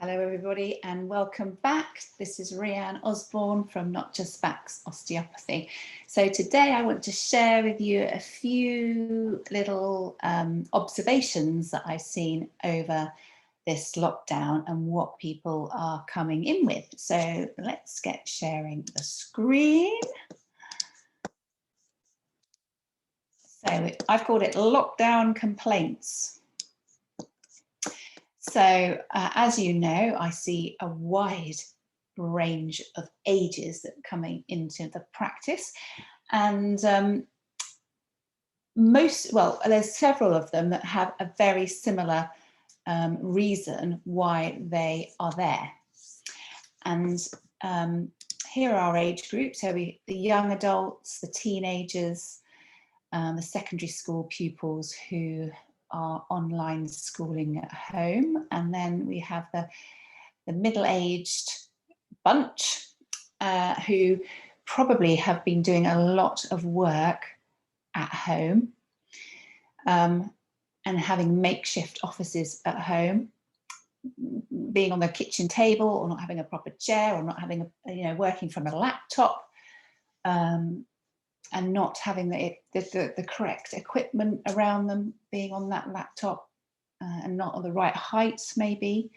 Hello everybody and welcome back. This is Rhian Osborne from Not Just Backs Osteopathy. So today I want to share with you a few little observations that I've seen over this lockdown and what people are coming in with. So let's get sharing the screen. So I've called it lockdown complaints. So as you know, I see a wide range of ages that are coming into the practice, and there's several of them that have a very similar reason why they are there. And here are our age groups. So the young adults, the teenagers, the secondary school pupils who are online schooling at home, and then we have the middle-aged bunch who probably have been doing a lot of work at home and having makeshift offices at home, being on the kitchen table or not having a proper chair or not having working from a laptop, and not having the correct equipment around them, being on that laptop and not on the right height maybe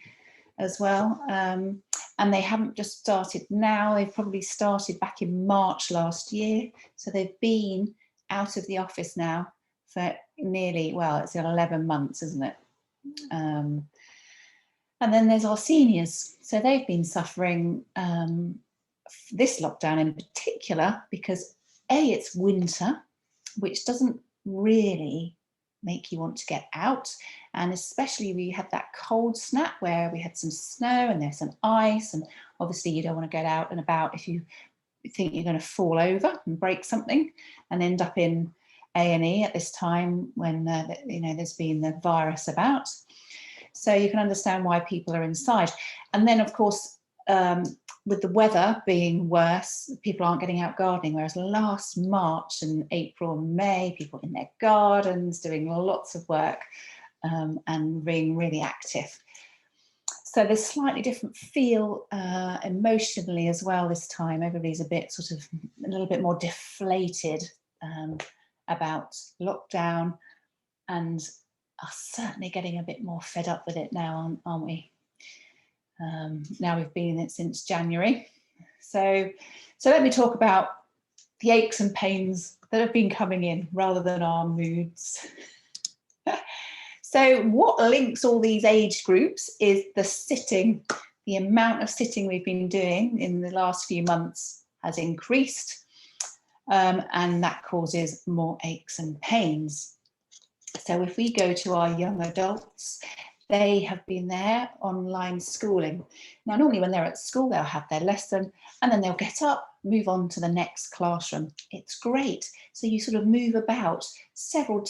as well. And they haven't just started now, they've probably started back in March last year. So they've been out of the office now for nearly, well, it's 11 months, isn't it? And then there's our seniors. So they've been suffering this lockdown in particular because it's winter, which doesn't really make you want to get out, and especially we had that cold snap where we had some snow and there's some ice, and obviously you don't want to get out and about if you think you're going to fall over and break something and end up in A&E at this time when there's been the virus about. So you can understand why people are inside. And then of course with the weather being worse, people aren't getting out gardening, whereas last March and April and May, people in their gardens doing lots of work and being really active. So there's slightly different feel emotionally as well this time. Everybody's a little bit more deflated about lockdown, and are certainly getting a bit more fed up with it now, aren't we? Now we've been in it since January. So let me talk about the aches and pains that have been coming in rather than our moods. So what links all these age groups is the sitting. The amount of sitting we've been doing in the last few months has increased, and that causes more aches and pains. So if we go to our young adults, they have been there online schooling. Now, normally when they're at school, they'll have their lesson and then they'll get up, move on to the next classroom. It's great. So you sort of move about several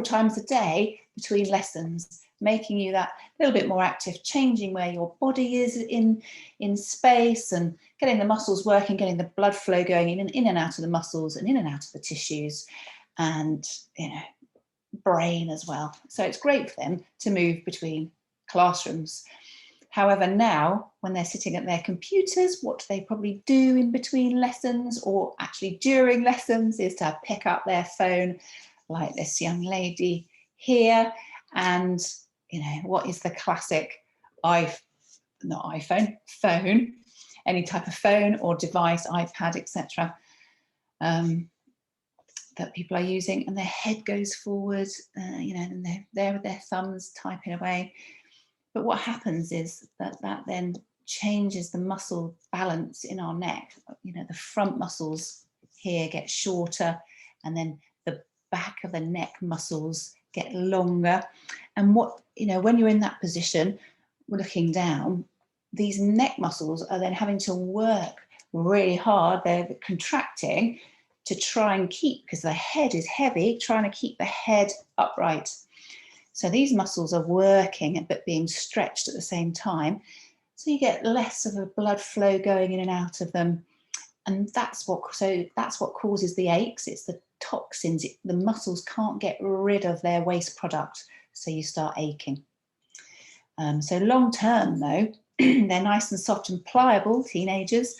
times a day between lessons, making you that little bit more active, changing where your body is in space and getting the muscles working, getting the blood flow going in and out of the muscles and in and out of the tissues, and brain as well. So it's great for them to move between classrooms. However, now when they're sitting at their computers, what they probably do in between lessons or actually during lessons is to pick up their phone, like this young lady here. And what is the classic phone, any type of phone or device, iPad, etc. that people are using, and their head goes forward, and they're there with their thumbs typing away. But what happens is that then changes the muscle balance in our neck. The front muscles here get shorter, and then the back of the neck muscles get longer. And when you're in that position, looking down, these neck muscles are then having to work really hard. They're contracting to try and keep, because the head is heavy, trying to keep the head upright. So these muscles are working but being stretched at the same time. So you get less of a blood flow going in and out of them. And that's what causes the aches. It's the toxins. The muscles can't get rid of their waste product. So you start aching. So long term though, they're nice and soft and pliable, teenagers.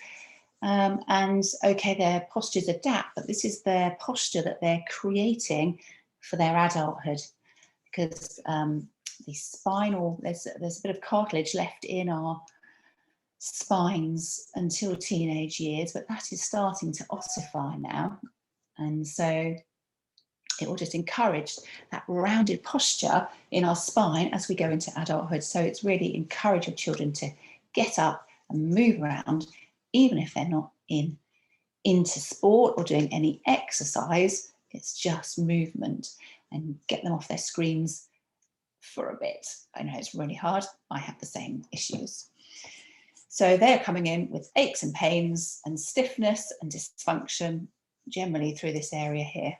And okay, their postures adapt, but this is their posture that they're creating for their adulthood, because the spinal, there's a bit of cartilage left in our spines until teenage years, but that is starting to ossify now. And so it will just encourage that rounded posture in our spine as we go into adulthood. So it's really encourage your children to get up and move around, even if they're not into sport or doing any exercise. It's just movement, and get them off their screens for a bit. I know it's really hard. I have the same issues. So they're coming in with aches and pains and stiffness and dysfunction generally through this area here.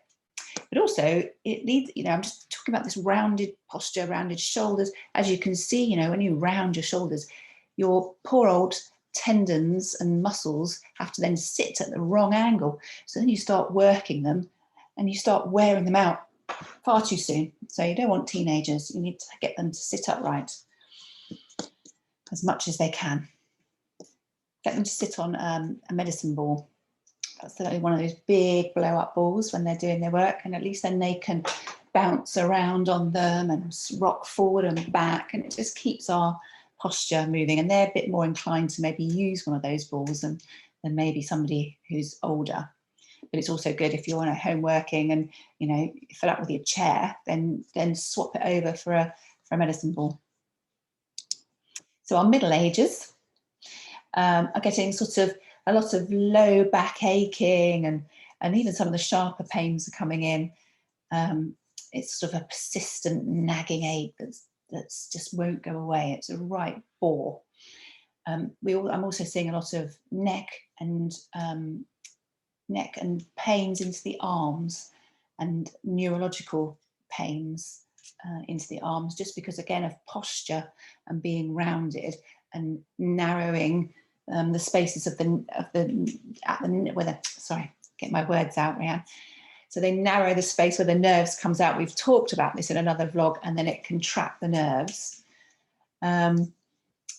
But also it needs, I'm just talking about this rounded posture, rounded shoulders. As you can see, when you round your shoulders, your poor old tendons and muscles have to then sit at the wrong angle. So then you start working them and you start wearing them out far too soon. So you don't want teenagers. You need to get them to sit upright as much as they can. Get them to sit on a medicine ball. That's one of those big blow-up balls when they're doing their work, and at least then they can bounce around on them and rock forward and back, and it just keeps our posture moving. And they're a bit more inclined to maybe use one of those balls than maybe somebody who's older. But it's also good if you're at home working and fill up with your chair, then swap it over for a medicine ball. So our middle ages are getting sort of a lot of low back aching, and even some of the sharper pains are coming in. It's sort of a persistent nagging ache that's just won't go away. It's a right bore. I'm also seeing a lot of neck and pains into the arms, and neurological pains into the arms, just because again of posture and being rounded and narrowing the spaces sorry, get my words out, Rhian. So they narrow the space where the nerves comes out. We've talked about this in another vlog, and then it can trap the nerves. And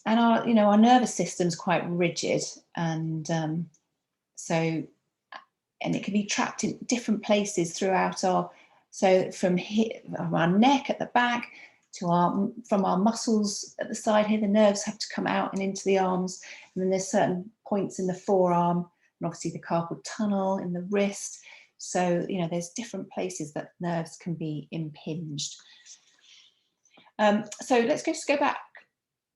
our nervous system's quite rigid, and it can be trapped in different places throughout from our neck at the back to from our muscles at the side here. The nerves have to come out and into the arms, and then there's certain points in the forearm, and obviously the carpal tunnel in the wrist. So there's different places that nerves can be impinged. So let's just go back.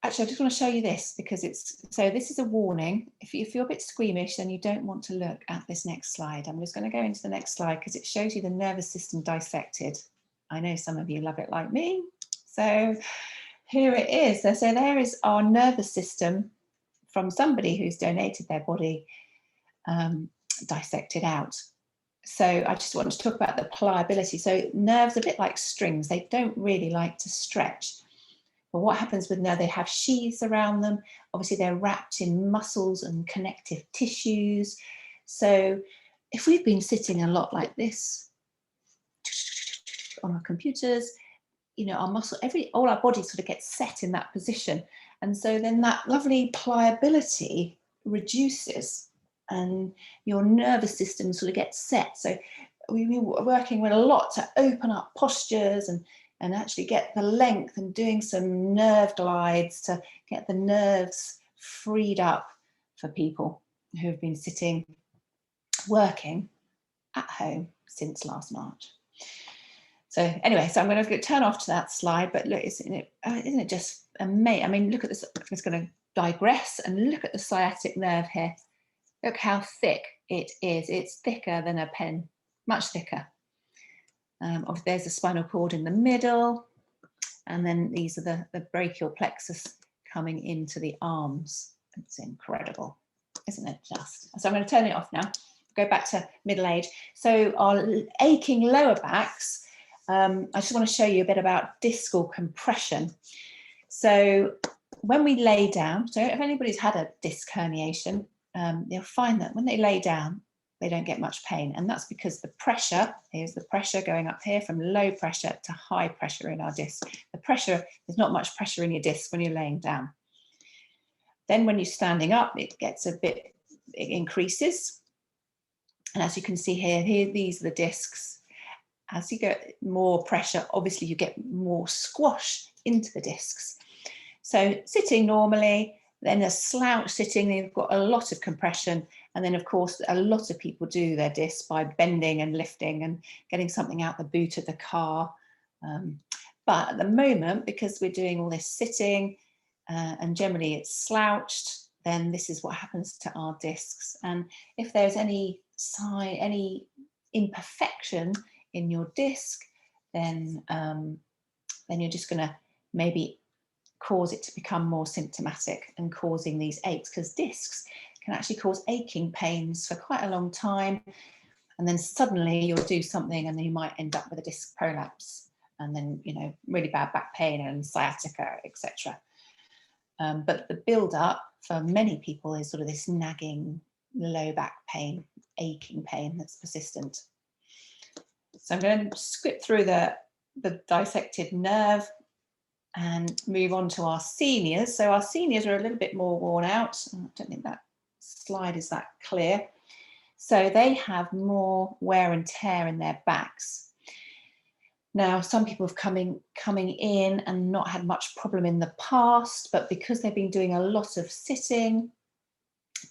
Actually, I just want to show you this, because this is a warning. If you're a bit squeamish, then you don't want to look at this next slide. I'm just going to go into the next slide because it shows you the nervous system dissected. I know some of you love it like me. So here it is. So there is our nervous system from somebody who's donated their body, dissected out. So I just want to talk about the pliability. So nerves are a bit like strings. They don't really like to stretch. But what happens with nerve, they have sheaths around them. Obviously, they're wrapped in muscles and connective tissues. So if we've been sitting a lot like this on our computers, all our body sort of gets set in that position. And so then that lovely pliability reduces, and your nervous system sort of gets set. So we've been working with a lot to open up postures and actually get the length, and doing some nerve glides to get the nerves freed up for people who have been working at home since last March. So anyway, so I'm going to turn off to that slide, but look, isn't it just amazing? I mean, look at this. I'm just going to digress and look at the sciatic nerve here. Look how thick it is. It's thicker than a pen, much thicker. There's the spinal cord in the middle, and then these are the brachial plexus coming into the arms. It's incredible, isn't it just? So I'm going to turn it off now, go back to middle age. So our aching lower backs, I just want to show you a bit about discal compression. So when we lay down, so if anybody's had a disc herniation, you'll find that when they lay down, they don't get much pain. And that's because the pressure, here's the pressure going up here from low pressure to high pressure in our disc. The pressure, there's not much pressure in your disc when you're laying down. Then when you're standing up, it gets a bit, it increases. And as you can see here, these are the discs. As you get more pressure, obviously you get more squash into the discs. So sitting normally, then a slouch sitting, they've got a lot of compression. And then of course, a lot of people do their discs by bending and lifting and getting something out the boot of the car. But at the moment, because we're doing all this sitting and generally it's slouched, then this is what happens to our discs. And if there's any sign, any imperfection in your disc, then you're just going to maybe cause it to become more symptomatic and causing these aches, because discs can actually cause aching pains for quite a long time, and then suddenly you'll do something and then you might end up with a disc prolapse, and then, you know, really bad back pain and sciatica, etc. But the build-up for many people is sort of this nagging low back pain, aching pain that's persistent. So I'm going to skip through the dissected nerve and move on to our seniors. So our seniors are a little bit more worn out. I don't think that slide is that clear. So they have more wear and tear in their backs. Now, some people have coming in and not had much problem in the past, but because they've been doing a lot of sitting,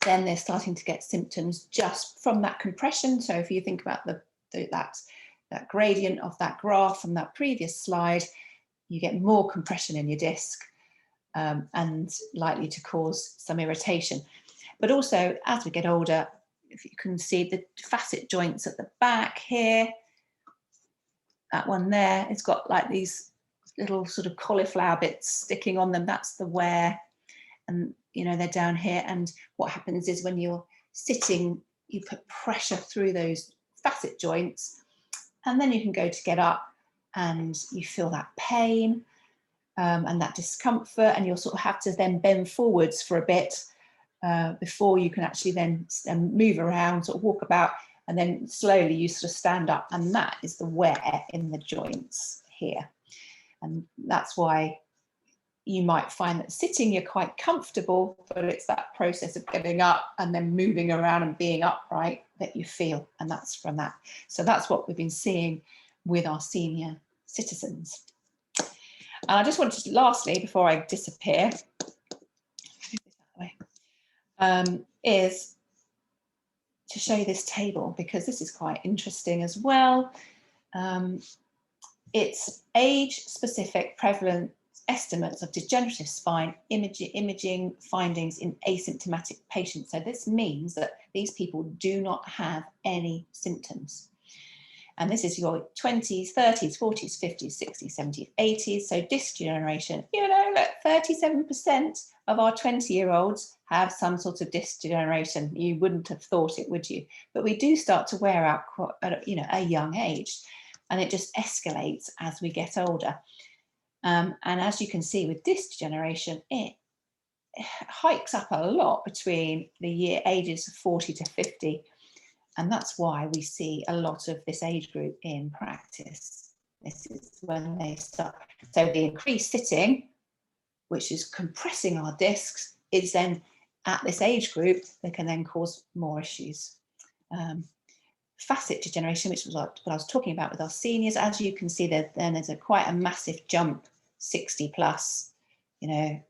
then they're starting to get symptoms just from that compression. So if you think about that gradient of that graph from that previous slide, you get more compression in your disc and likely to cause some irritation. But also, as we get older, if you can see the facet joints at the back here, that one there, it's got like these little sort of cauliflower bits sticking on them. That's the wear. And, you know, they're down here. And what happens is when you're sitting, you put pressure through those facet joints, and then you can go to get up and you feel that pain and that discomfort, and you'll sort of have to then bend forwards for a bit before you can actually then move around, sort of walk about, and then slowly you sort of stand up, and that is the wear in the joints here. And that's why you might find that sitting you're quite comfortable, but it's that process of getting up and then moving around and being upright that you feel, and that's from that. So that's what we've been seeing with our senior citizens. And I just wanted to, lastly, before I disappear, is to show you this table, because this is quite interesting as well. It's age-specific prevalent estimates of degenerative spine imaging findings in asymptomatic patients. So this means that these people do not have any symptoms. And this is your 20s, 30s, 40s, 50s, 60s, 70s, 80s. So disc degeneration, you know, look, 37% of our 20-year-olds have some sort of disc degeneration. You wouldn't have thought it, would you? But we do start to wear out at, you know, a young age, and it just escalates as we get older. And as you can see with disc degeneration, it hikes up a lot between the ages of 40 to 50. And that's why we see a lot of this age group in practice. This is when they start. So the increased sitting, which is compressing our discs, is then at this age group that can then cause more issues. Facet degeneration, which was what I was talking about with our seniors, as you can see, then there's quite a massive jump, 60 plus. You know,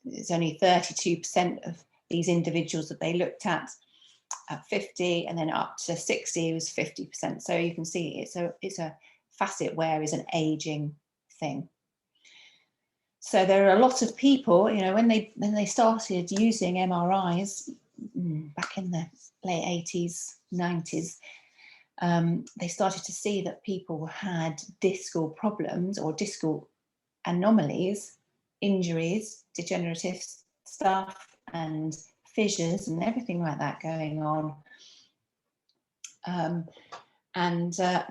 it's only 32% of these individuals that they looked at 50, and then up to 60 was 50%. So you can see it's a facet wear is an aging thing. So there are a lot of people, you know, when they started using MRIs back in the late 80s, 90s, they started to see that people had discal problems or discal anomalies, injuries, degenerative stuff, and fissures and everything like that going on.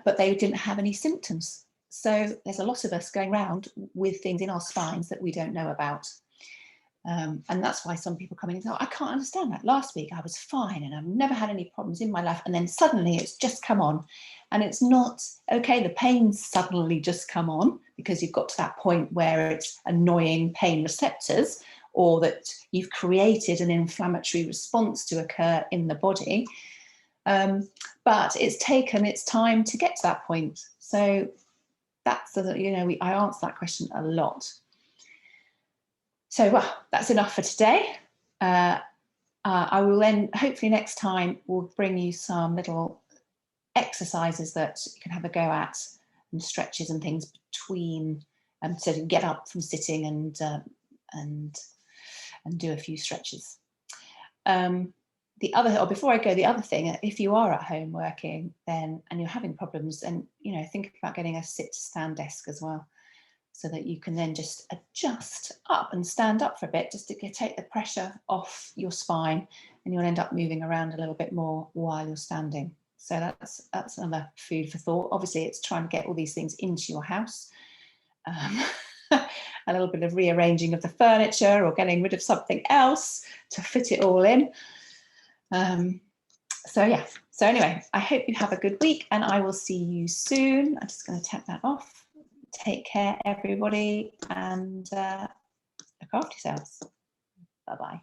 But they didn't have any symptoms. So there's a lot of us going around with things in our spines that we don't know about. And that's why some people come in and say, oh, I can't understand that. Last week I was fine and I've never had any problems in my life. And then suddenly it's just come on. And it's not, okay, the pain's suddenly just come on because you've got to that point where it's annoying pain receptors, or that you've created an inflammatory response to occur in the body. But it's taken its time to get to that point. So that's, you know, I answer that question a lot. So, well, that's enough for today. I will then, hopefully next time, we'll bring you some little exercises that you can have a go at, and stretches and things between, so to get up from sitting and do a few stretches. The other, or before I go, the other thing, if you are at home working then and you're having problems, then, you know, think about getting a sit to stand desk as well, so that you can then just adjust up and stand up for a bit, just to take the pressure off your spine, and you'll end up moving around a little bit more while you're standing. So that's another food for thought. Obviously, it's trying to get all these things into your house. A little bit of rearranging of the furniture or getting rid of something else to fit it all in. So yeah, so anyway, I hope you have a good week and I will see you soon. I'm just going to tap that off. Take care, everybody, and look after yourselves. Bye-bye.